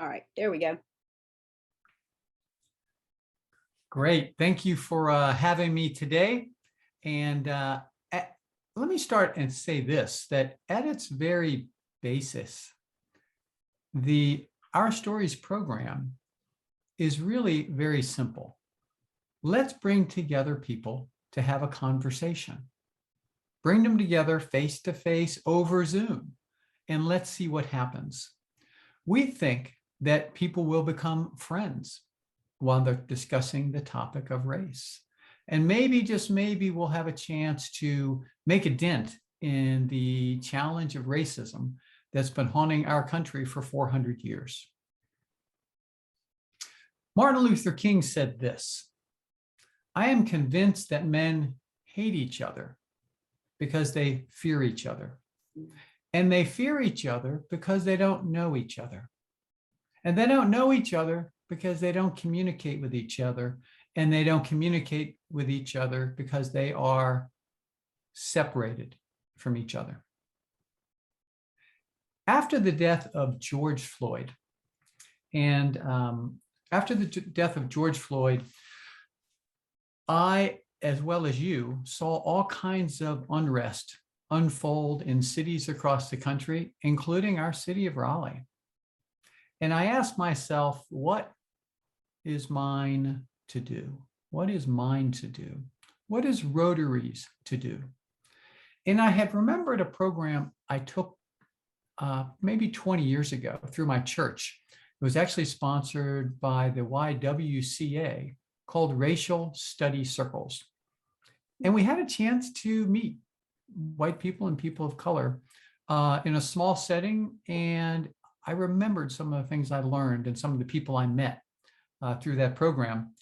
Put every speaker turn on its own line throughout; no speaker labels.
All right, there we go.
Great. Thank you for having me today. And let me start and say this, that at its very basis, the Our Stories program is really very simple. Let's bring together people to have a conversation. Bring them together face to face over Zoom, and let's see what happens. We think that people will become friends while they're discussing the topic of race. And maybe, just maybe, we'll have a chance to make a dent in the challenge of racism that's been haunting our country for 400 years. Martin Luther King said this: "I am convinced that men hate each other because they fear each other. And they fear each other because they don't know each other. And they don't know each other because they don't communicate with each other. And they don't communicate with each other because they are separated from each other." After the death of George Floyd, I, as well as you, saw all kinds of unrest unfold in cities across the country, including our city of Raleigh. And I asked myself, what is mine to do? What is mine to do? What is Rotary's to do? And I had remembered a program I took maybe 20 years ago through my church. It was actually sponsored by the YWCA, called Racial Study Circles. And we had a chance to meet white people and people of color in a small setting. And I remembered some of the things I learned and some of the people I met through that program.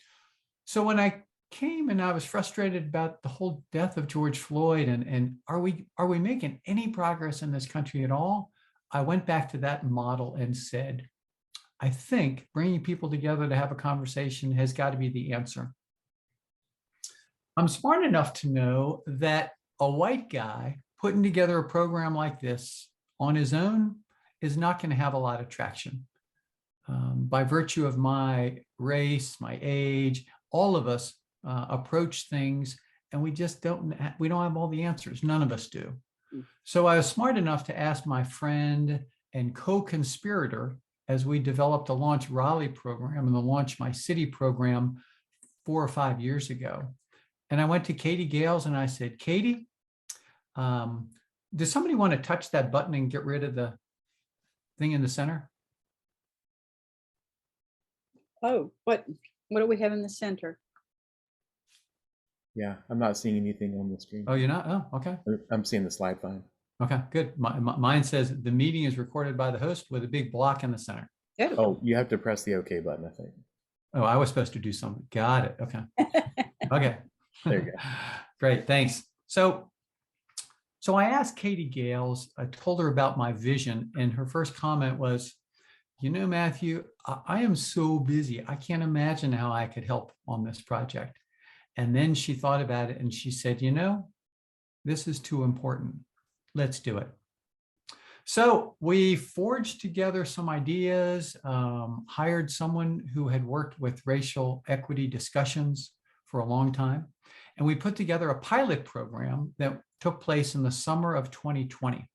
So when I came and I was frustrated about the whole death of George Floyd and are we making any progress in this country at all? I went back to that model and said, I think bringing people together to have a conversation has got to be the answer. I'm smart enough to know that a white guy putting together a program like this on his own is not going to have a lot of traction. By virtue of my race, my age, all of us approach things and we don't have all the answers. None of us do. So I was smart enough to ask my friend and co-conspirator as we developed the Launch Raleigh program and the Launch My City program 4 or 5 years ago. And I went to Katie Gales and I said, Katie, does somebody want to touch that button and get rid of the thing in the center?
Oh, what do we have in the center?
Yeah, I'm not seeing anything on the screen.
Oh, you're not? Oh, okay.
I'm seeing the slide fine.
Okay, good. Mine says the meeting is recorded by the host with a big block in the center.
Good.
Oh, you have to press the OK button, I think.
Oh, I was supposed to do something. Got it. Okay. Okay.
There you go. Great.
Thanks. So I asked Katie Gales, I told her about my vision, and her first comment was, you know, Matthew, I am so busy. I can't imagine how I could help on this project. And then she thought about it and she said, you know, this is too important. Let's do it. So we forged together some ideas, hired someone who had worked with racial equity discussions for a long time. And we put together a pilot program that took place in the summer of 2020.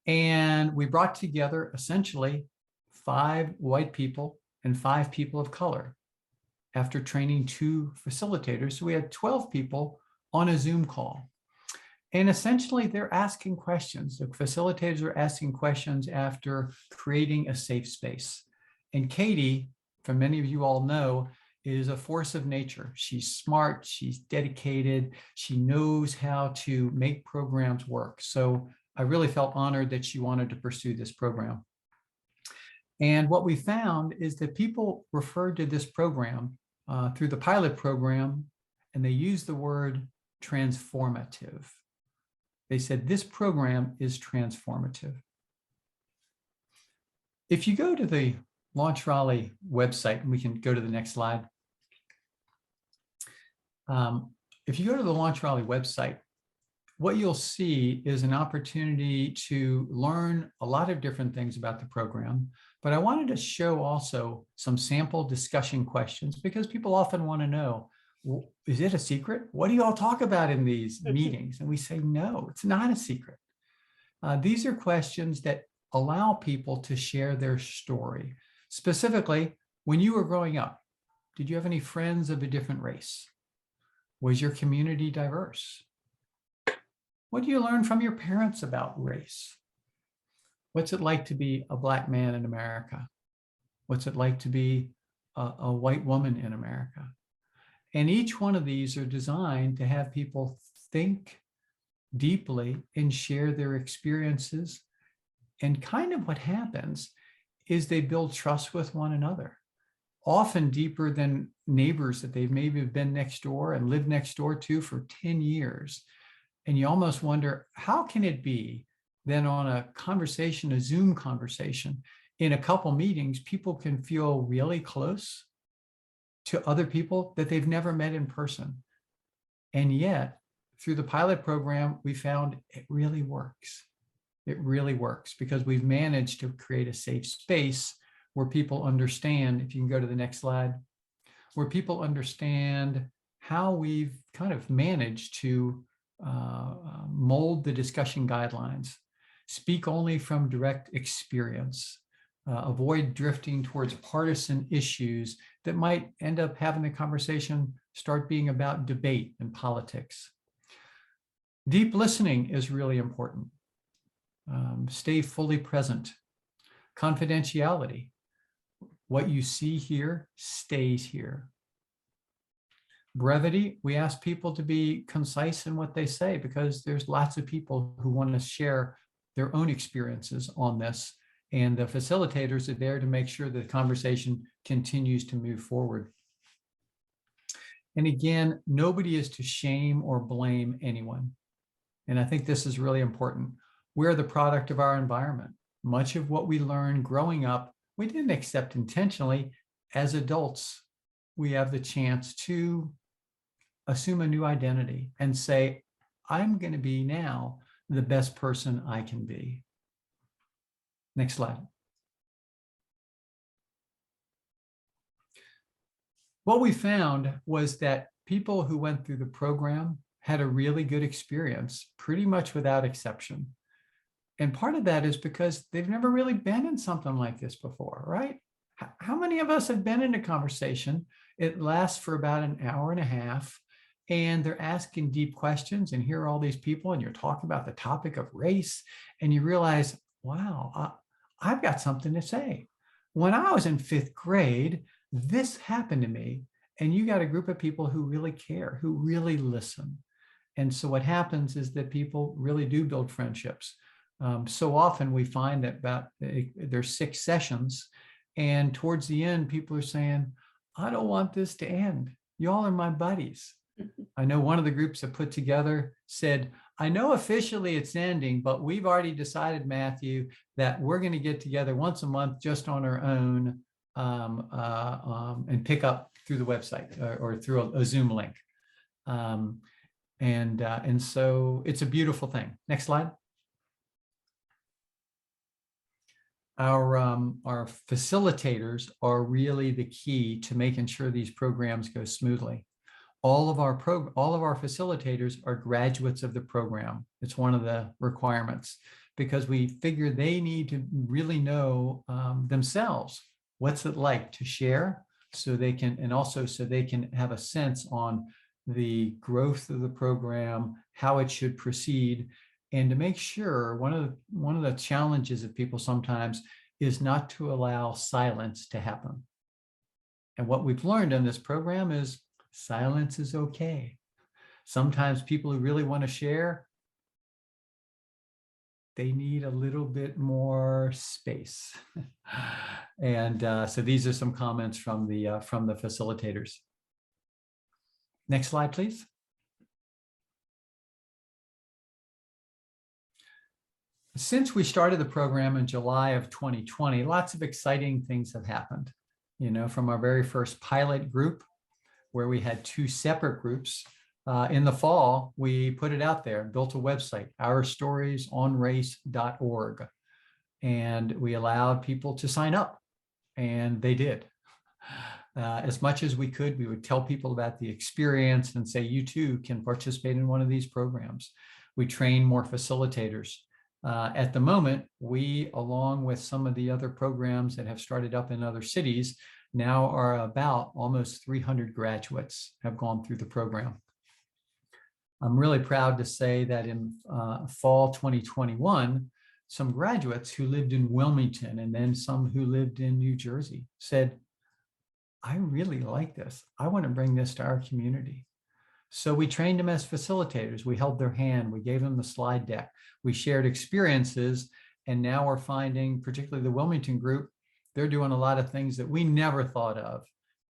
And we brought together essentially 5 white people and 5 people of color after training 2 facilitators. So we had 12 people on a Zoom call. And essentially they're asking questions. The facilitators are asking questions after creating a safe space. And Katie, for many of you all know, is a force of nature. She's smart, she's dedicated, she knows how to make programs work. So I really felt honored that she wanted to pursue this program. And what we found is that people referred to this program through the pilot program, and they used the word transformative. They said, this program is transformative. If you go to the Launch Raleigh website, and we can go to the next slide. If you go to the Launch Raleigh website, what you'll see is an opportunity to learn a lot of different things about the program. But I wanted to show also some sample discussion questions because people often want to know, is it a secret? What do you all talk about in these meetings? And we say, no, it's not a secret. These are questions that allow people to share their story. Specifically, when you were growing up, did you have any friends of a different race? Was your community diverse? What do you learn from your parents about race? What's it like to be a Black man in America? What's it like to be a white woman in America? And each one of these are designed to have people think deeply and share their experiences. And kind of what happens is they build trust with one another, often deeper than neighbors that they've maybe been next door and lived next door to for 10 years. And you almost wonder, how can it be then on a conversation, a Zoom conversation, in a couple meetings, people can feel really close to other people that they've never met in person. And yet, through the pilot program, we found it really works. It really works because we've managed to create a safe space where people understand, if you can go to the next slide, where people understand how we've kind of managed to mold the discussion guidelines, speak only from direct experience, avoid drifting towards partisan issues that might end up having the conversation start being about debate and politics. Deep listening is really important. Stay fully present. Confidentiality. What you see here stays here. Brevity, we ask people to be concise in what they say because there's lots of people who want to share their own experiences on this, and the facilitators are there to make sure the conversation continues to move forward. And again, nobody is to shame or blame anyone. And I think this is really important. We're the product of our environment. Much of what we learned growing up, we didn't accept intentionally. As adults, we have the chance to assume a new identity and say, I'm going to be now the best person I can be. Next slide. What we found was that people who went through the program had a really good experience, pretty much without exception. And part of that is because they've never really been in something like this before, right? How many of us have been in a conversation? It lasts for about an hour and a half, and they're asking deep questions, and here are all these people, and you're talking about the topic of race, and you realize, wow, I've got something to say. When I was in 5th grade, this happened to me, and you got a group of people who really care, who really listen. And so what happens is that people really do build friendships. So often we find that there's 6 sessions, and towards the end, people are saying, I don't want this to end. Y'all are my buddies. I know one of the groups that put together said, I know officially it's ending, but we've already decided, Matthew, that we're going to get together once a month just on our own and pick up through the website or through a Zoom link. And so it's a beautiful thing. Next slide. Our facilitators are really the key to making sure these programs go smoothly. All of our facilitators are graduates of the program. It's one of the requirements because we figure they need to really know themselves what's it like to share, so they can, and also so they can have a sense on the growth of the program, how it should proceed. And to make sure, one of the challenges of people sometimes is not to allow silence to happen. And what we've learned in this program is silence is okay. Sometimes people who really want to share, they need a little bit more space. And so these are some comments from the facilitators. Next slide, please. Since we started the program in July of 2020, lots of exciting things have happened. You know, from our very first pilot group, where we had 2 separate groups, in the fall, we put it out there, built a website, ourstoriesonrace.org, and we allowed people to sign up, and they did. As much as we could, we would tell people about the experience and say, you too can participate in one of these programs. We train more facilitators. At the moment, we, along with some of the other programs that have started up in other cities, now are about almost 300 graduates have gone through the program. I'm really proud to say that in fall 2021, some graduates who lived in Wilmington and then some who lived in New Jersey said, I really like this. I want to bring this to our community. So we trained them as facilitators. We held their hand. We gave them the slide deck. We shared experiences. And now we're finding, particularly the Wilmington group, they're doing a lot of things that we never thought of.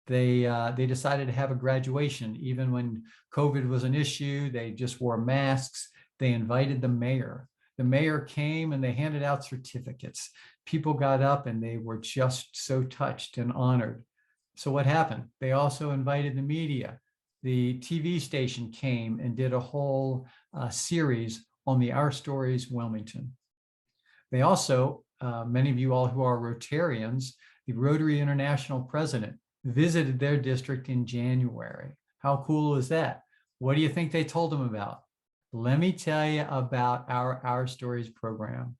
They decided to have a graduation. Even when COVID was an issue, they just wore masks. They invited the mayor. The mayor came and they handed out certificates. People got up and they were just so touched and honored. So what happened? They also invited the media. The TV station came and did a whole series on the Our Stories Wilmington. They also, many of you all who are Rotarians, the Rotary International president visited their district in January. How cool is that? What do you think they told him about? Let me tell you about our Stories program.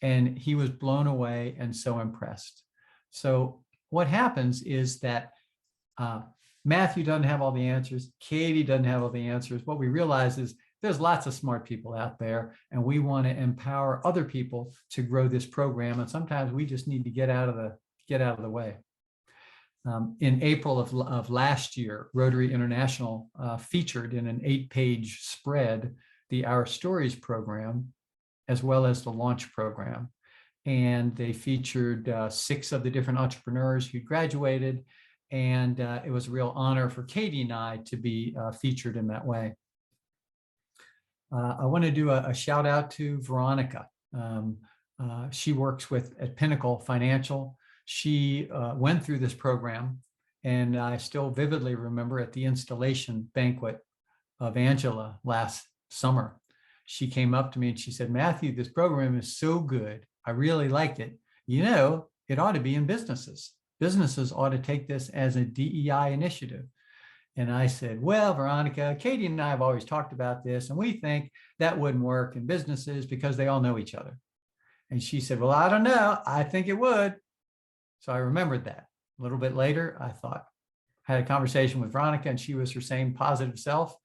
And he was blown away and so impressed. So what happens is that Matthew doesn't have all the answers. Katie doesn't have all the answers. What we realize is there's lots of smart people out there, and we want to empower other people to grow this program. And sometimes we just need to get out of the way. In April of last year, Rotary International featured in an 8-page spread the Our Stories program, as well as the launch program. And they featured 6 of the different entrepreneurs who graduated. And it was a real honor for Katie and I to be featured in that way. I want to do a shout out to Veronica. She works at Pinnacle Financial. She went through this program, and I still vividly remember at the installation banquet of Angela last summer. She came up to me and she said, Matthew, this program is so good. I really liked it. You know, it ought to be in businesses. Businesses ought to take this as a DEI initiative. And I said, well, Veronica, Katie and I have always talked about this, and we think that wouldn't work in businesses because they all know each other. And she said, well, I don't know. I think it would. So I remembered that. A little bit later, I had a conversation with Veronica, and she was her same positive self.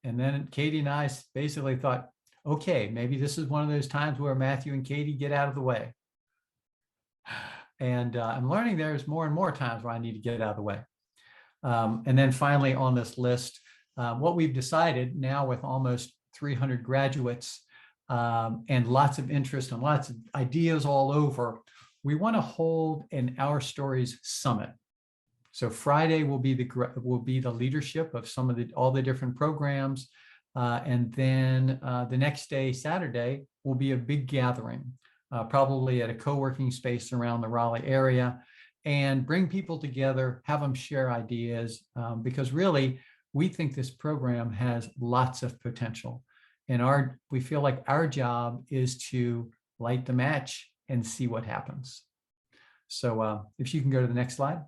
And then Katie and I basically thought, okay, maybe this is one of those times where Matthew and Katie get out of the way. And I'm learning there's more and more times where I need to get out of the way. And then finally on this list, what we've decided now with almost 300 graduates and lots of interest and lots of ideas all over, we want to hold an Our Stories Summit. So Friday will be the leadership of all the different programs. And then the next day, Saturday, will be a big gathering, probably at a co-working space around the Raleigh area, and bring people together, have them share ideas, because really, we think this program has lots of potential. And we feel like our job is to light the match and see what happens. So if you can go to the next slide.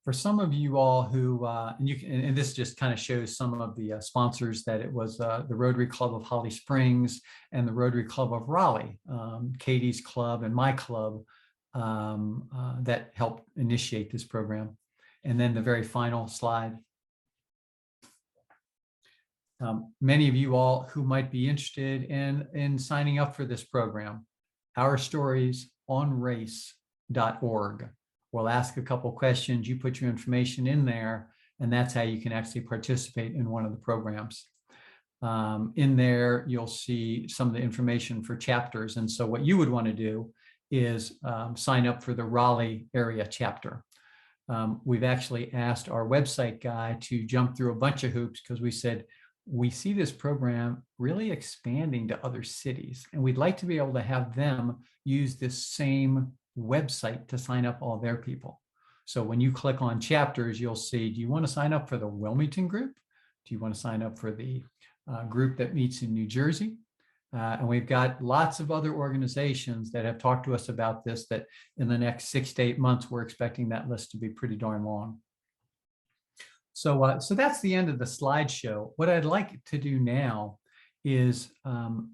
For some of you all who, and this just kind of shows some of the sponsors, that it was the Rotary Club of Holly Springs and the Rotary Club of Raleigh, Katie's club and my club, that helped initiate this program. And then the very final slide. Many of you all who might be interested in signing up for this program, ourstoriesonrace.org. We'll ask a couple questions. You put your information in there, and that's how you can actually participate in one of the programs. In there, you'll see some of the information for chapters. And so what you would want to do is sign up for the Raleigh area chapter. We've actually asked our website guy to jump through a bunch of hoops because we said, we see this program really expanding to other cities, and we'd like to be able to have them use this same website to sign up all their people. So when you click on chapters, you'll see, do you want to sign up for the Wilmington group? Do you want to sign up for the group that meets in New Jersey? And we've got lots of other organizations that have talked to us about this, that in the next 6 to 8 months, we're expecting that list to be pretty darn long. So, so that's the end of the slideshow. What I'd like to do now is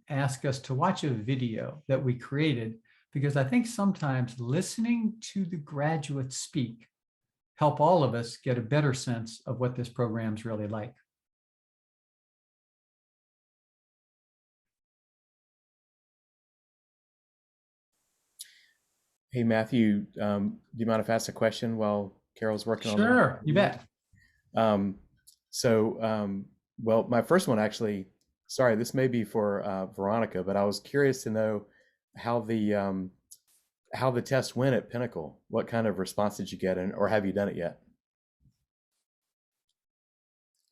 ask us to watch a video that we created, because I think sometimes listening to the graduates speak help all of us get a better sense of what this program's really like.
Hey, Matthew, do you mind if I ask a question while Carol's working on that?
Sure, you bet.
Well, my first one actually, sorry, this may be for Veronica, but I was curious to know how the test went at Pinnacle. What kind of response did you get, or have you done it yet?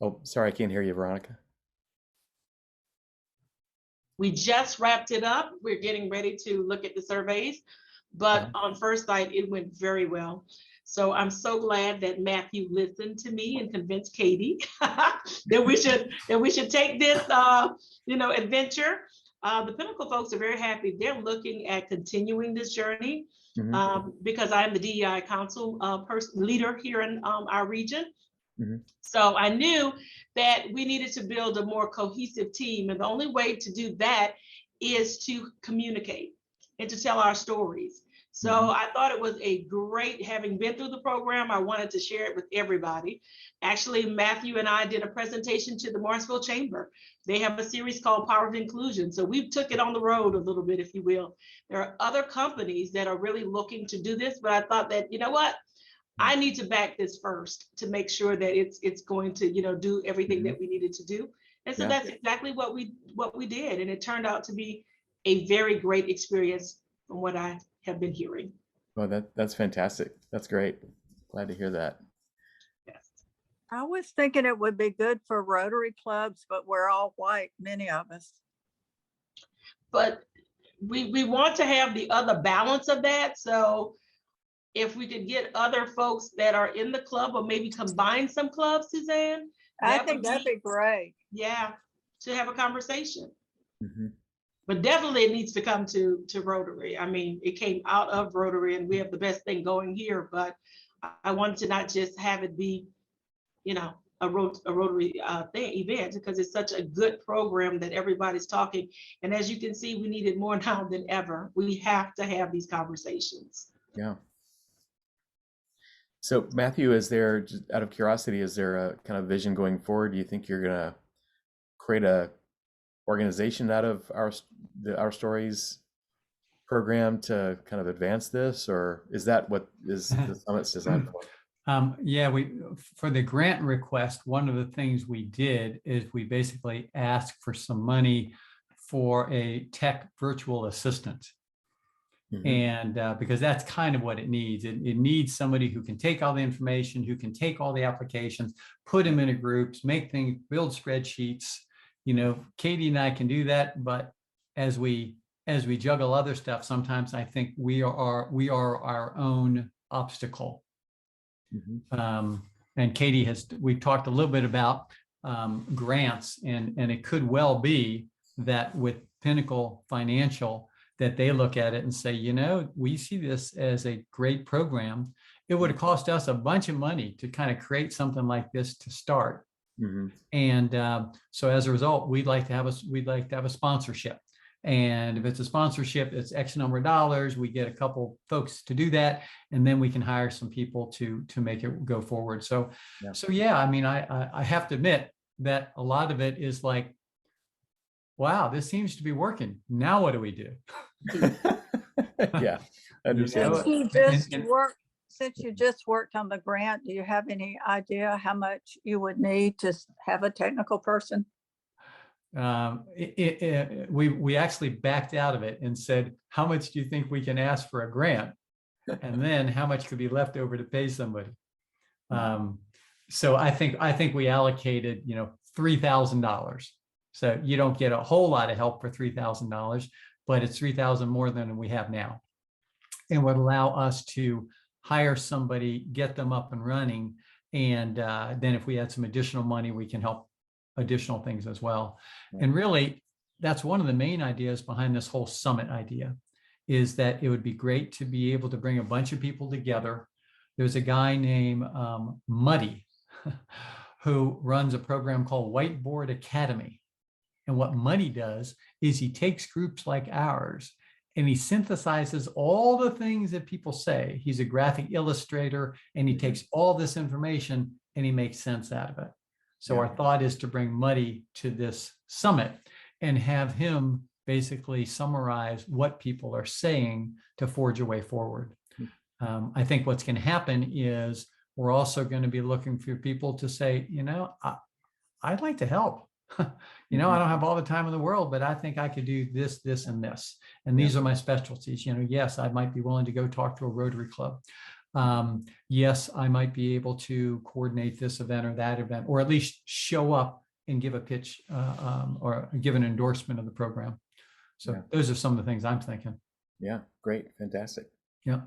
Oh, sorry, I can't hear you, Veronica.
We just wrapped it up. We're getting ready to look at the surveys, but on first sight, it went very well. So I'm so glad that Matthew listened to me and convinced Katie that we should take this adventure. The Pinnacle folks are very happy. They're looking at continuing this journey because I'm the DEI council leader here in our region. So I knew that we needed to build a more cohesive team, and the only way to do that is to communicate and to tell our stories. So I thought it was a great, having been through the program, I wanted to share it with everybody. Actually, Matthew and I did a presentation to the Morrisville Chamber. They have a series called Power of Inclusion. So we took it on the road a little bit, if you will. There are other companies that are really looking to do this, but I thought that, you know what? I need to back this first to make sure that it's going to, do everything that we needed to do. And so that's exactly what we did. And it turned out to be a very great experience from what I have been hearing.
Well, that's fantastic. That's great. Glad to hear that.
Yes.
I was thinking it would be good for Rotary clubs, but we're all white, many of us.
But we want to have the other balance of that. So if we could get other folks that are in the club, or maybe combine some clubs, Suzanne.
I think that'd be great.
Yeah, to have a conversation. But definitely it needs to come to Rotary. I mean, it came out of Rotary and we have the best thing going here, but I wanted to not just have it be, a Rotary event, because it's such a good program that everybody's talking. And as you can see, we need it more now than ever. We have to have these conversations.
Yeah. So Matthew, is there, just out of curiosity, is there a kind of vision going forward? Do you think you're gonna create a organization out of our stories program to kind of advance this, or is that what is the summit's designed for?
Yeah, for the grant request, one of the things we did is we basically asked for some money for a tech virtual assistant. And because that's kind of what it needs. It needs somebody who can take all the information, who can take all the applications, put them into groups, make things, build spreadsheets. Katie and I can do that, but as we juggle other stuff, sometimes I think we are our own obstacle. And Katie we've talked a little bit about grants, and it could well be that with Pinnacle Financial, that they look at it and say, we see this as a great program. It would have cost us a bunch of money to kind of create something like this to start. And so as a result, we'd like to have a sponsorship. And if it's a sponsorship, it's X number of dollars. We get a couple folks to do that, and then we can hire some people to make it go forward. So yeah, I mean, I have to admit that a lot of it is like, wow, this seems to be working. Now what do we do?
Yeah, I understand.
Since you just worked on the grant, do you have any idea how much you would need to have a technical person?
We actually backed out of it and said, how much do you think we can ask for a grant? And then how much could be left over to pay somebody? So I think we allocated, $3,000. So you don't get a whole lot of help for $3,000, but it's $3,000 more than we have now, and would allow us to hire somebody, get them up and running. And then if we had some additional money, we can help additional things as well. And really, that's one of the main ideas behind this whole summit idea, is that it would be great to be able to bring a bunch of people together. There's a guy named Muddy who runs a program called Whiteboard Academy. And what Muddy does is he takes groups like ours and he synthesizes all the things that people say. He's a graphic illustrator, and he takes all this information and he makes sense out of it. So our thought is to bring Muddy to this summit and have him basically summarize what people are saying to forge a way forward. I think what's going to happen is we're also going to be looking for people to say, I'd like to help. I don't have all the time in the world, but I think I could do this, this, and this. And these are my specialties. Yes, I might be willing to go talk to a Rotary Club. Yes, I might be able to coordinate this event or that event, or at least show up and give a pitch or give an endorsement of the program. So those are some of the things I'm thinking.
Yeah, great. Fantastic.
Yeah.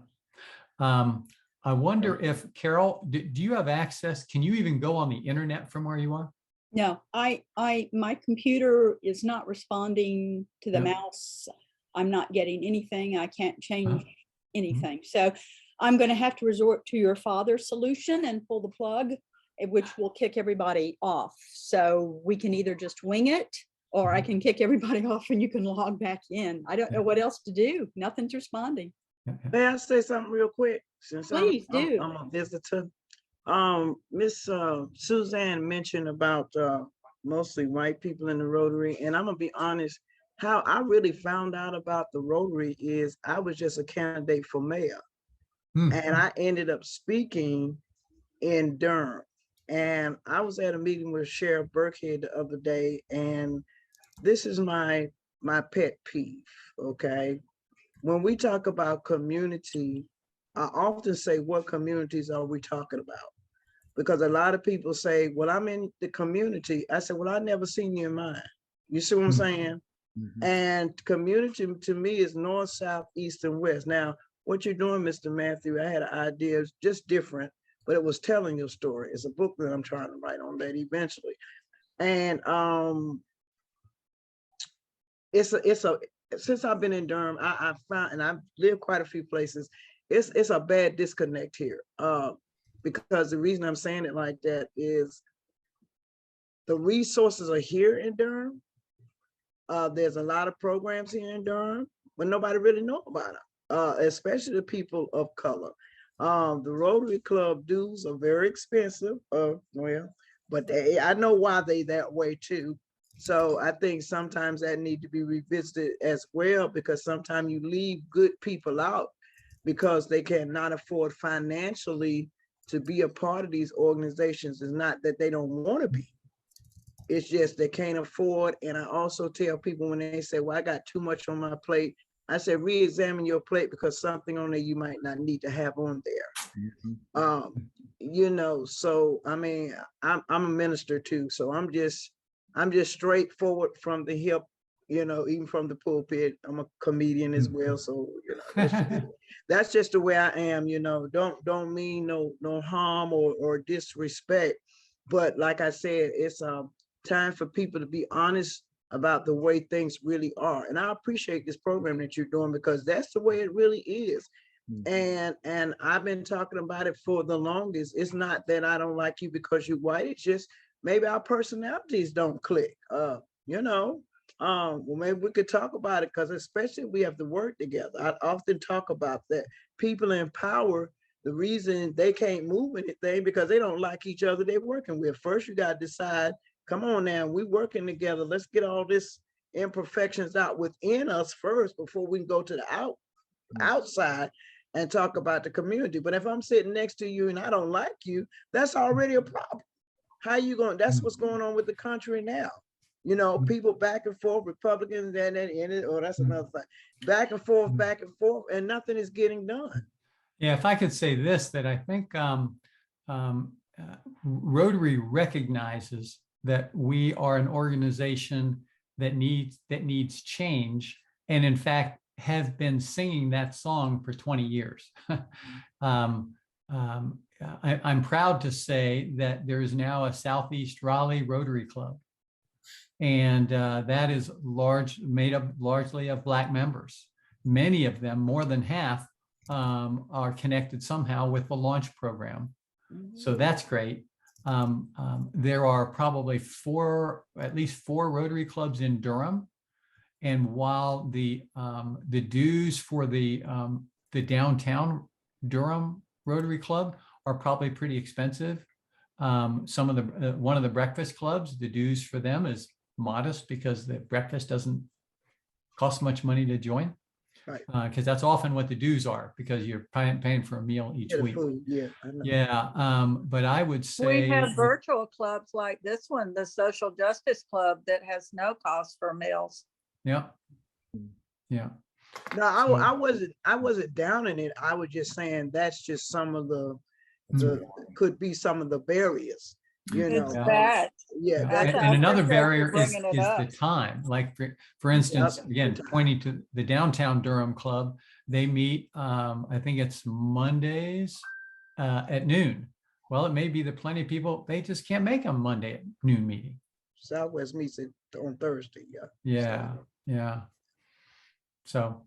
I wonder if, Carol, do you have access? Can you even go on the internet from where you are?
No, my computer is not responding to the mouse. I'm not getting anything. I can't change anything. So I'm going to have to resort to your father's solution and pull the plug, which will kick everybody off. So we can either just wing it, or I can kick everybody off and you can log back in. I don't know what else to do. Nothing's responding.
May I say something real quick? Since
Please do.
I'm a visitor. Miss Suzanne mentioned about mostly white people in the Rotary, and I'm gonna be honest, how I really found out about the Rotary is I was just a candidate for mayor, and I ended up speaking in Durham, and I was at a meeting with Sheriff Burkhead the other day, and this is my pet peeve, okay? When we talk about community, I often say, what communities are we talking about? Because a lot of people say, well, I'm in the community. I said, well, I never seen you in mine. You see what I'm saying? And community to me is north, south, east, and west. Now, what you're doing, Mr. Matthew, I had an idea, it's just different, but it was telling your story. It's a book that I'm trying to write on that eventually. And since I've been in Durham, I found, and I've lived quite a few places, it's a bad disconnect here. Because the reason I'm saying it like that is the resources are here in Durham. There's a lot of programs here in Durham, but nobody really knows about them, especially the people of color. The Rotary Club dues are very expensive, but I know why they that way too. So I think sometimes that need to be revisited as well, because sometimes you leave good people out because they cannot afford financially to be a part of these organizations. Is not that they don't want to be. It's just they can't afford. And I also tell people when they say, well, I got too much on my plate, I said, re-examine your plate, because something on there you might not need to have on there. So I mean, I'm a minister too. So I'm just straightforward from the hip, even from the pulpit. I'm a comedian as well. So, that's just the way I am, don't mean no harm or disrespect. But like I said, it's time for people to be honest about the way things really are. And I appreciate this program that you're doing, because that's the way it really is. And I've been talking about it for the longest. It's not that I don't like you because you're white. It's just maybe our personalities don't click. Well, maybe we could talk about it, because especially we have to work together. I often talk about that. People in power, the reason they can't move anything because they don't like each other they're working with. First, you got to decide, come on now, we working together. Let's get all this imperfections out within us first before we can go to the outside and talk about the community. But if I'm sitting next to you and I don't like you, that's already a problem. How you going? That's what's going on with the country now. People back and forth, Republicans, and that's another thing. Back and forth, and nothing is getting done.
Yeah, if I could say this, that I think Rotary recognizes that we are an organization that needs change, and in fact have been singing that song for 20 years. I'm proud to say that there is now a Southeast Raleigh Rotary Club. And that is made up largely of Black members. Many of them, more than half, are connected somehow with the launch program. So that's great. There are probably at least four Rotary clubs in Durham. And while the dues for the downtown Durham Rotary Club are probably pretty expensive, one of the breakfast clubs, the dues for them is modest because the breakfast doesn't cost much money to join.
Right.
Because that's often what the dues are, because you're paying for a meal each week.
Food, yeah. I know.
Yeah. But I would say
We have virtual clubs like this one, the Social Justice Club, that has no cost for meals.
Yeah. Yeah.
No, I wasn't downing it. I was just saying that's just some of the could be some of the barriers. You know,
It's that.
yeah.
That's
And another
appreciate you
barrier is
bringing it up.
the time. Like for instance,
Yep,
again,
the time.
pointing to the downtown Durham Club, they meet, I think it's Mondays at noon. Well, it may be that plenty of people, they just can't make a Monday at noon meeting.
Southwest meets it on Thursday. Yeah.
Yeah,
So,
yeah. So,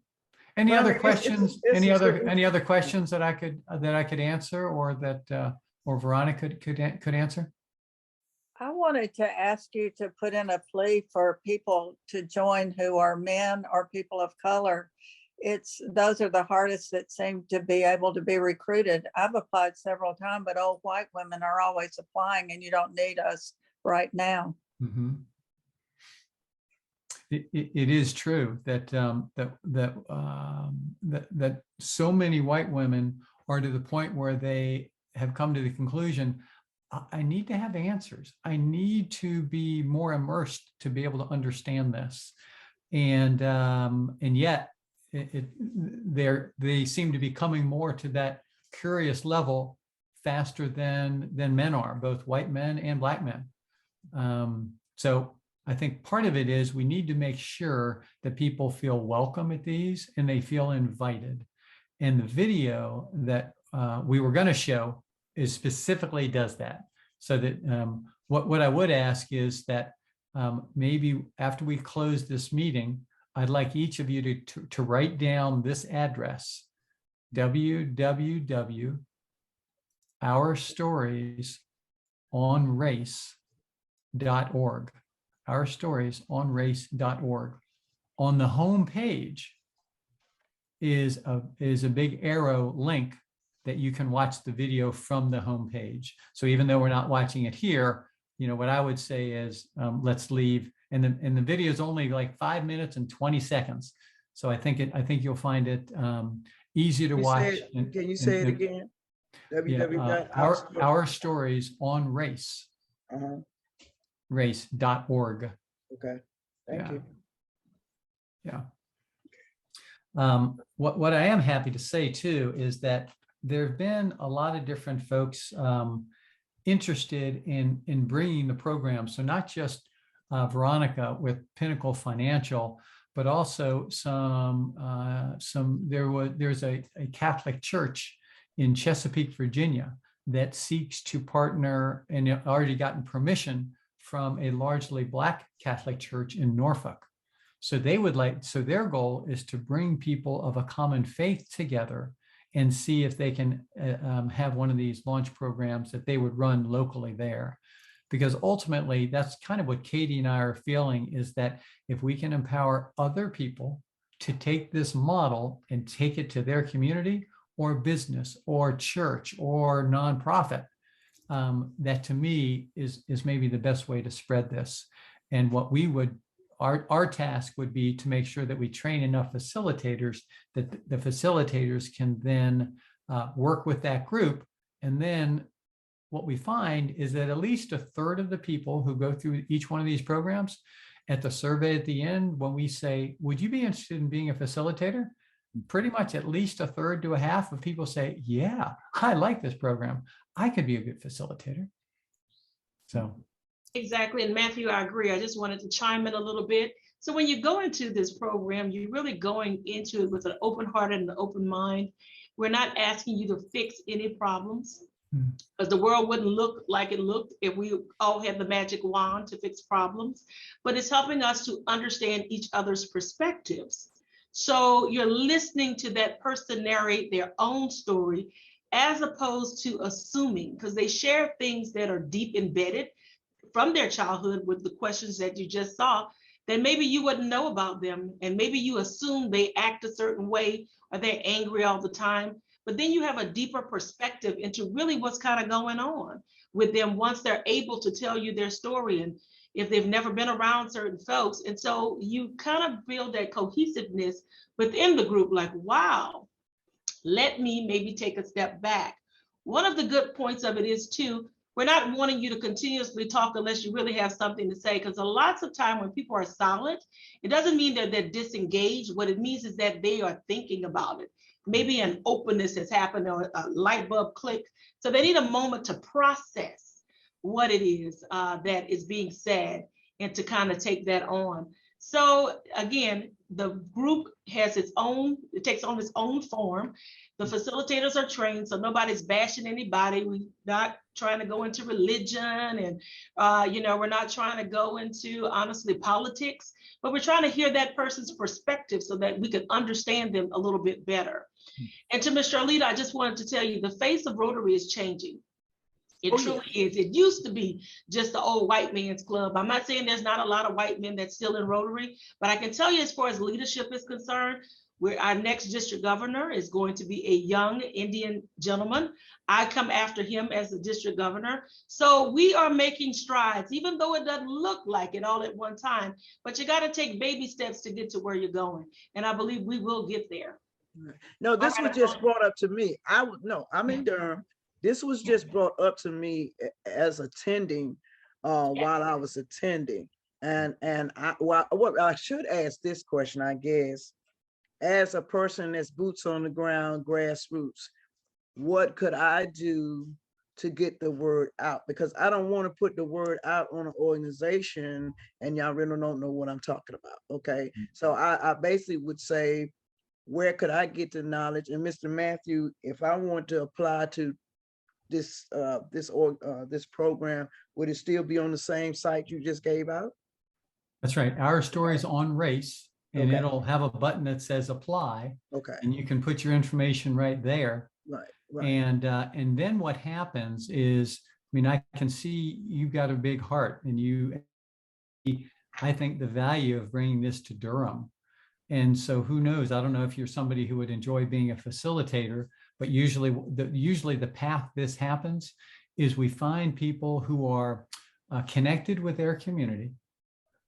any
Well, I
other
mean, it's-
questions?
it's
Any
a
other
good-
questions that I could answer, or that or Veronica could answer?
I wanted to ask you to put in a plea for people to join who are men or people of color. Those are the hardest that seem to be able to be recruited. I've applied several times, but old white women are always applying, and you don't need us right now.
Mm-hmm. It is true that that so many white women are to the point where they have come to the conclusion, I need to have answers. I need to be more immersed to be able to understand this, and yet they seem to be coming more to that curious level faster than men are, both white men and Black men. So I think part of it is we need to make sure that people feel welcome at these and they feel invited. And the video that we were going to show specifically does that. So that what I would ask is that maybe after we close this meeting, I'd like each of you to write down this address, www.ourstoriesonrace.org. ourstoriesonrace.org. On the home page is a big arrow link that you can watch the video from the home page. So even though we're not watching it here, you know, what I would say is let's leave. And the video is only like 5 minutes and 20 seconds. So I think you'll find it easy to watch.
Can you say it again?
Our stories on race. Race.org.
Okay. Thank you.
Yeah. What I am happy to say too is that there have been a lot of different folks interested in bringing the program. So not just Veronica with Pinnacle Financial, but also there's a Catholic church in Chesapeake, Virginia, that seeks to partner and already gotten permission from a largely Black Catholic church in Norfolk. So their goal is to bring people of a common faith together and see if they can have one of these launch programs that they would run locally there. Because ultimately, that's kind of what Katie and I are feeling, is that if we can empower other people to take this model and take it to their community or business or church or nonprofit, that to me is maybe the best way to spread this. And what our task would be to make sure that we train enough facilitators that the facilitators can then work with that group. And then what we find is that at least a third of the people who go through each one of these programs, at the survey at the end, when we say, would you be interested in being a facilitator? Pretty much at least a third to a half of people say, yeah, I like this program. I could be a good facilitator. So
Exactly. And Matthew, I agree. I just wanted to chime in a little bit. So when you go into this program, you're really going into it with an open heart and an open mind. We're not asking you to fix any problems, because the world wouldn't look like it looked if we all had the magic wand to fix problems. But it's helping us to understand each other's perspectives. So you're listening to that person narrate their own story as opposed to assuming, because they share things that are deep embedded from their childhood with the questions that you just saw, that maybe you wouldn't know about them. And maybe you assume they act a certain way or they're angry all the time. But then you have a deeper perspective into really what's kind of going on with them once they're able to tell you their story, and if they've never been around certain folks. And so you kind of build that cohesiveness within the group, like, wow, let me maybe take a step back. One of the good points of it is too, we're not wanting you to continuously talk unless you really have something to say, because a lots of time when people are silent, it doesn't mean that they're disengaged. What it means is that they are thinking about it. Maybe an openness has happened or a light bulb click. So they need a moment to process what it is that is being said and to kind of take that on. So again, the group has its own, it takes on its own form. The facilitators are trained, so nobody's bashing anybody. We're not trying to go into religion, and we're not trying to go into, honestly, politics, but we're trying to hear that person's perspective so that we can understand them a little bit better. And to Ms. Charlita, I just wanted to tell you, the face of Rotary is changing. It truly is. It used to be just the old white man's club. I'm not saying there's not a lot of white men that's still in Rotary, but I can tell you, as far as leadership is concerned, our next district governor is going to be a young Indian gentleman. I come after him as the district governor. So we are making strides, even though it doesn't look like it all at one time, but you got to take baby steps to get to where you're going. And I believe we will get there.
No, this was just brought up to me. I'm in Durham. This was just brought up to me as attending while I was attending. And what I should ask this question, I guess, as a person that's boots on the ground, grassroots, what could I do to get the word out? Because I don't want to put the word out on an organization and y'all really don't know what I'm talking about. Okay. So I basically would say, where could I get the knowledge? And Mr. Matthew, if I want to apply to this program, would it still be on the same site you just gave out?
That's right. Our Stories on Race, and
Okay.
it'll have a button that says apply.
Okay.
And you can put your information right there.
Right.
And then what happens is, I mean, I can see you've got a big heart, and I think the value of bringing this to Durham. And so who knows, I don't know if you're somebody who would enjoy being a facilitator, but usually the path this happens is we find people who are connected with their community.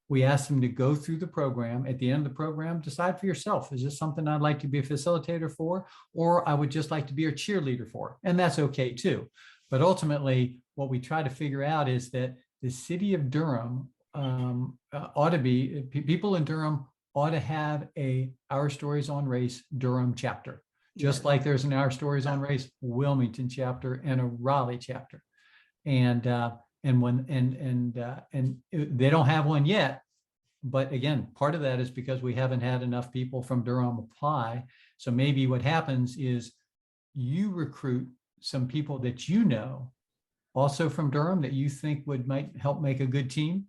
We ask them to go through the program. At the end of the program, decide for yourself, is this something I'd like to be a facilitator for, or I would just like to be a cheerleader for? And that's okay too. But ultimately, what we try to figure out is that the city of Durham ought to be, people in Durham ought to have a Our Stories on Race Durham chapter, just like there's an Our Stories on Race Wilmington chapter and a Raleigh chapter. And they don't have one yet. But again, part of that is because we haven't had enough people from Durham apply. So maybe what happens is you recruit some people that you know, also from Durham, that you think might help make a good team,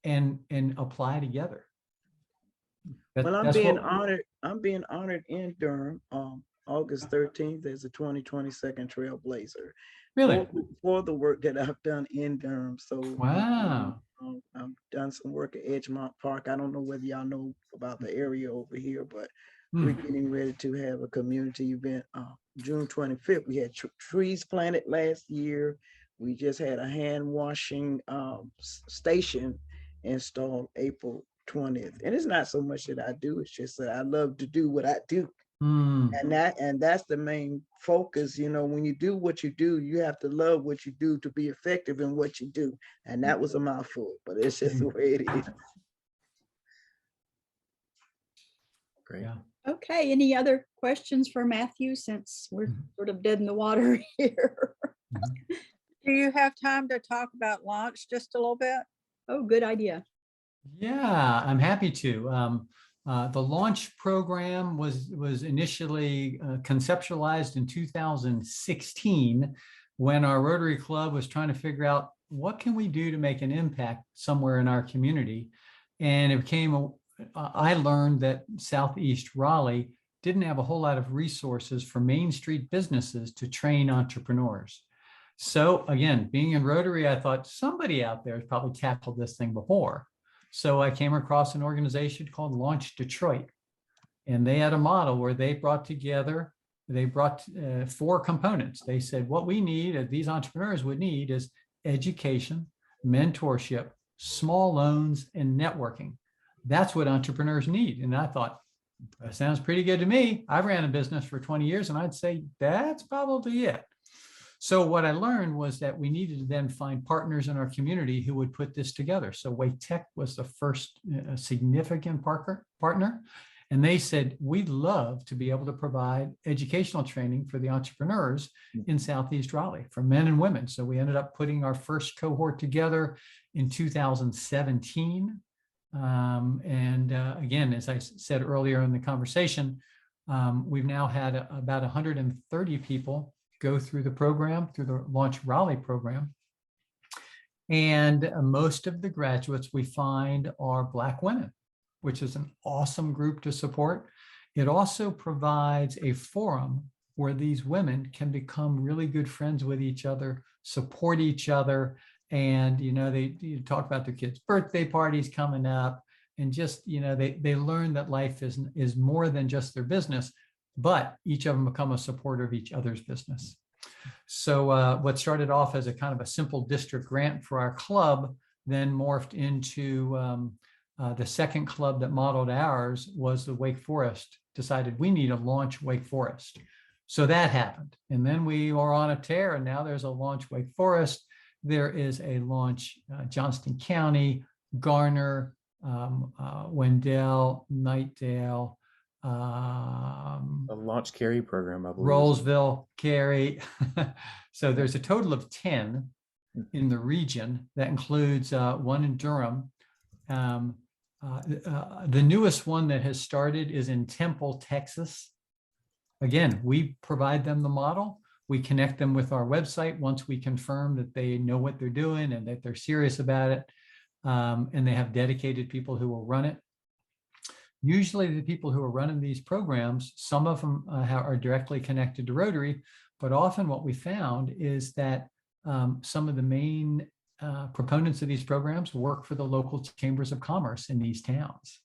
and apply together.
Well, I'm being honored. I'm being honored in Durham. August 13th as a 2022 Trailblazer.
Really?
For the work that I've done in Durham. So
wow.
I've done some work at Edgemont Park. I don't know whether y'all know about the area over here, but we're getting ready to have a community event. June 25th, we had trees planted last year. We just had a hand washing station installed April 20th. And it's not so much that I do, it's just that I love to do what I do. And that's the main focus. You know, when you do what you do, you have to love what you do to be effective in what you do. And that was a mouthful, but it's just the way it is.
Great.
Yeah.
Okay, any other questions for Matthew, since we're sort of dead in the water here?
Do you have time to talk about launch just a little bit?
Oh, good idea.
Yeah, I'm happy to. The launch program was initially conceptualized in 2016 when our Rotary Club was trying to figure out what can we do to make an impact somewhere in our community. And it became, I learned that Southeast Raleigh didn't have a whole lot of resources for Main Street businesses to train entrepreneurs. So again, being in Rotary, I thought somebody out there has probably tackled this thing before. So I came across an organization called Launch Detroit, and they had a model where they brought together, they brought 4 components. They said, what we need, these entrepreneurs would need, is education, mentorship, small loans, and networking. That's what entrepreneurs need. And I thought, that sounds pretty good to me. I ran a business for 20 years, and I'd say that's probably it. So what I learned was that we needed to then find partners in our community who would put this together. So Wake Tech was the first significant partner. And they said, we'd love to be able to provide educational training for the entrepreneurs in Southeast Raleigh, for men and women. So we ended up putting our first cohort together in 2017. Again, as I said earlier in the conversation, we've now had about 130 people go through the program, through the Launch Raleigh program. And most of the graduates we find are Black women, which is an awesome group to support. It also provides a forum where these women can become really good friends with each other, support each other. And, they talk about their kids' birthday parties coming up, and just, they learn that life is more than just their business, but each of them become a supporter of each other's business. So what started off as a kind of a simple district grant for our club then morphed into the second club that modeled ours was the Wake Forest. Decided we need to launch Wake Forest. So that happened. And then we were on a tear, and now there's a launch Wake Forest. There is a launch Johnston County, Garner, Wendell, Knightdale,
A launch carry program, I believe.
Rollsville, Cary. So there's a total of 10 in the region. That includes one in Durham. The newest one that has started is in Temple, Texas. Again, we provide them the model. We connect them with our website once we confirm that they know what they're doing and that they're serious about it. And they have dedicated people who will run it. Usually the people who are running these programs, some of them are directly connected to Rotary, but often what we found is that some of the main proponents of these programs work for the local chambers of commerce in these towns.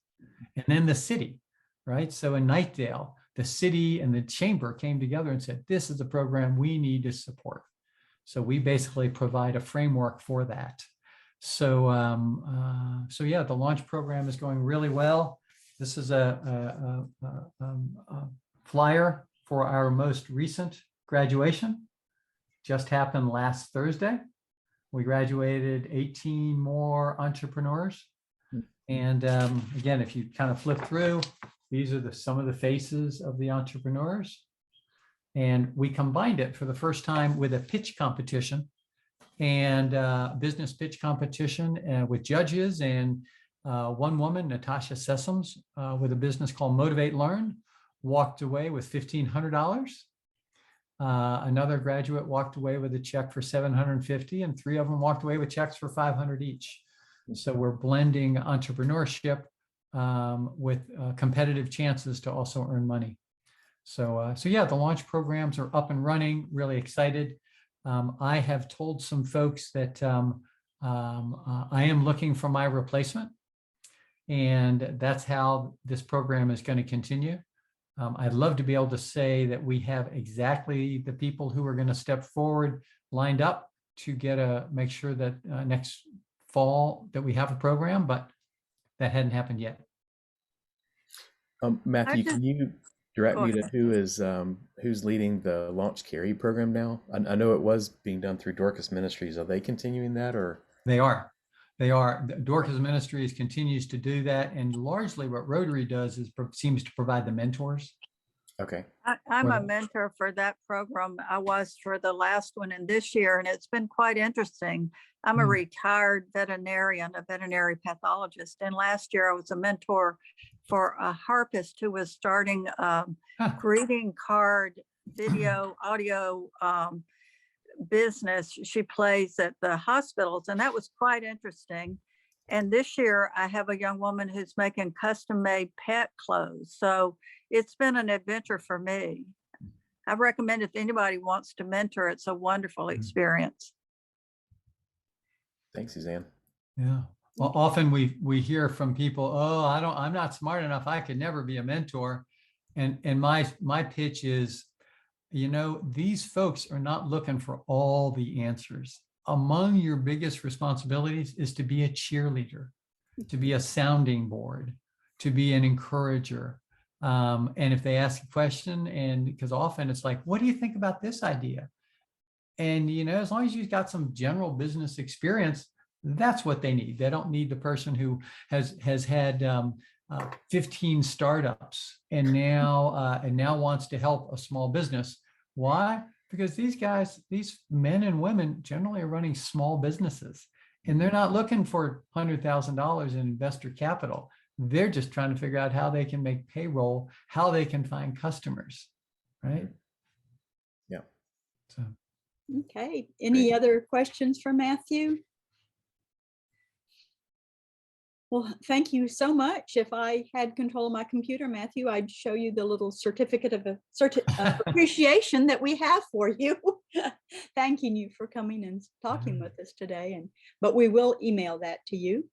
And then the city, right? So in Knightdale, the city and the chamber came together and said, this is a program we need to support. So we basically provide a framework for that. So, yeah, the launch program is going really well. This is a flyer for our most recent graduation. Just happened last Thursday. We graduated 18 more entrepreneurs. And again, if you kind of flip through, these are some of the faces of the entrepreneurs. And we combined it for the first time with a pitch competition and business pitch competition with judges. And one woman, Natasha Sessoms, with a business called Motivate Learn, walked away with $1,500. Another graduate walked away with a check for $750, and 3 of them walked away with checks for $500 each. So we're blending entrepreneurship with competitive chances to also earn money. So yeah, the launch programs are up and running, really excited. I have told some folks that I am looking for my replacement, and that's how this program is going to continue. I'd love to be able to say that we have exactly the people who are going to step forward lined up to make sure that next fall that we have a program, but that hadn't happened yet.
Matthew, can you direct me to who's leading the Launch Carry program now? I know it was being done through Dorcas Ministries. Are they continuing that, or? They are. Dorcas Ministries continues to do that, and largely what Rotary does is seems to provide the mentors. Okay.
I'm a
Well-
mentor for that program. I was for the last one and this year, and it's been quite interesting. I'm a
Hmm.
retired veterinarian, a veterinary pathologist, and last year I was a mentor for a harpist who was starting
Huh.
greeting card video, audio business. She plays at the hospitals, and that was quite interesting. And this year I have a young woman who's making custom made pet clothes. So it's been an adventure for me. I recommend if anybody wants to mentor, it's a wonderful experience.
Thanks, Suzanne.
Yeah. Well, often we hear from people, oh, I'm not smart enough. I could never be a mentor. And my pitch is, these folks are not looking for all the answers. Among your biggest responsibilities is to be a cheerleader, to be a sounding board, to be an encourager. And if they ask a question, and because often it's like, what do you think about this idea? And, as long as you've got some general business experience, that's what they need. They don't need the person who has had 15 startups and now wants to help a small business. Why? Because these men and women generally are running small businesses, and they're not looking for $100,000 in investor capital. They're just trying to figure out how they can make payroll, how they can find customers, right?
Yeah.
So.
Okay. Any other questions for Matthew? Well, thank you so much. If I had control of my computer, Matthew, I'd show you the little certificate of appreciation that we have for you. Thanking you for coming and talking with us today. But we will email that to you.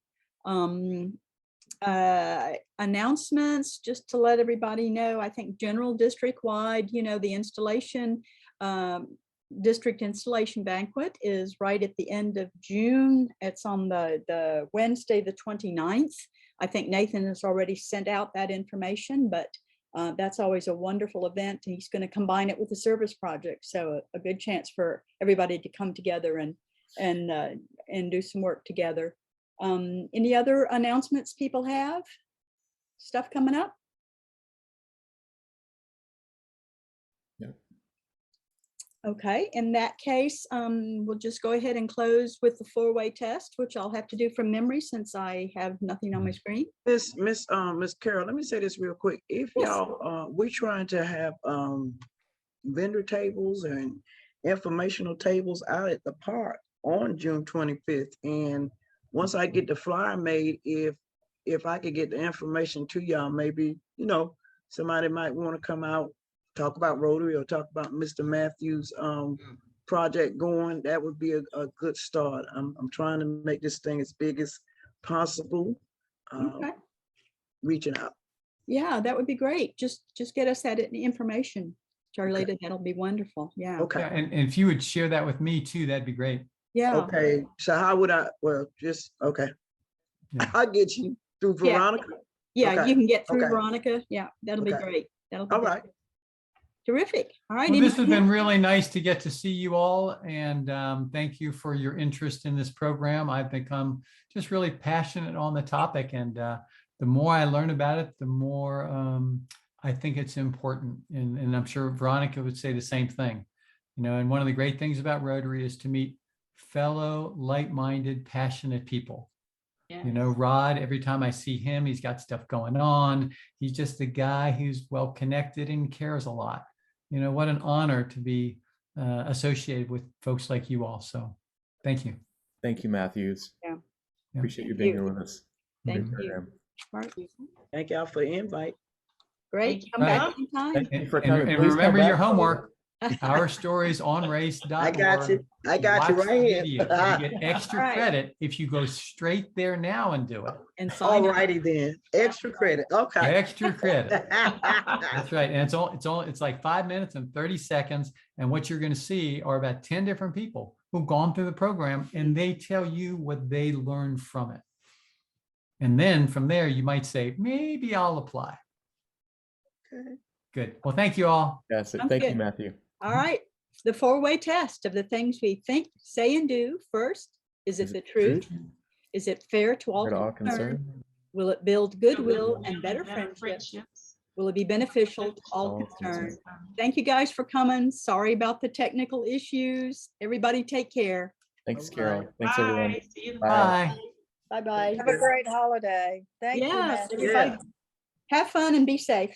Announcements, just to let everybody know, I think general district wide, the installation, district installation banquet is right at the end of June. It's on the Wednesday, the 29th. I think Nathan has already sent out that information, but that's always a wonderful event. He's going to combine it with the service project. So a good chance for everybody to come together and do some work together. Any other announcements people have? Stuff coming up? Okay, in that case, we'll just go ahead and close with the four-way test, which I'll have to do from memory since I have nothing on my screen.
Miss Carol, let me say this real quick. If
Yes.
y'all, we're trying to have vendor tables and informational tables out at the park on June 25th. And once I get the flyer made, if I could get the information to y'all, maybe, somebody might want to come out, talk about Rotary or talk about Mr. Matthews' project going, that would be a good start. I'm trying to make this thing as big as possible.
Okay.
Reaching out.
Yeah, that would be great. Just get us that information, Charlie. That'll be wonderful. Yeah.
Okay.
Yeah, and if you would share that with me too, that'd be great.
Yeah.
Okay. So how would I, okay.
Yeah.
I'll get you through
Yeah.
Veronica.
Yeah,
Okay.
you can get through
Okay.
Veronica. Yeah, that'll be
Okay.
great. That'll be
All
great.
right.
Terrific. All right.
Well, this has
anybody
been
else?
really nice to get to see you all, and thank you for your interest in this program. I've become just really passionate on the topic, and the more I learn about it, the more I think it's important. And I'm sure Veronica would say the same thing. And one of the great things about Rotary is to meet fellow like-minded, passionate people. Rod, every time I see him, he's got stuff going on. He's just a guy who's well connected and cares a lot. What an honor to be associated with folks like you all. So thank you.
Thank you, Matthews.
Yeah.
Appreciate you
Thank
being
you.
here with us.
Thank
Great
you.
program.
All right.
Thank y'all for the invite.
Great.
Thank you.
Come back
Right.
anytime.
Thank you for
And
coming. Please come
remember your
back.
homework. ourstoriesonrace.org.
I got you. I got you
Watch
right
the
here.
video. You get extra
All right.
credit if you go straight there now and do it.
And
All
sign up.
righty then. Extra credit. Okay.
Extra credit. That's right. And it's like 5 minutes and 30 seconds. And what you're going to see are about 10 different people who've gone through the program, and they tell you what they learned from it. And then from there, you might say, maybe I'll apply.
Okay.
Good. Well, thank you all.
That's it.
Sounds
Thank you,
good.
Matthew.
All right. The four-way test of the things we think, say, and do. First, is it the truth? Is it fair to all
We're all
concerned?
concerned.
Will it build goodwill and better friendships? Will it be beneficial to all concerned? Thank you guys for coming. Sorry about the technical issues. Everybody take care.
Thanks,
Bye-bye.
Carol. Thanks, everyone.
Bye. See you.
Bye.
Bye.
Bye-bye.
Have a great holiday. Thank you.
Yes.
Matthew.
Yeah.
Have fun and be safe.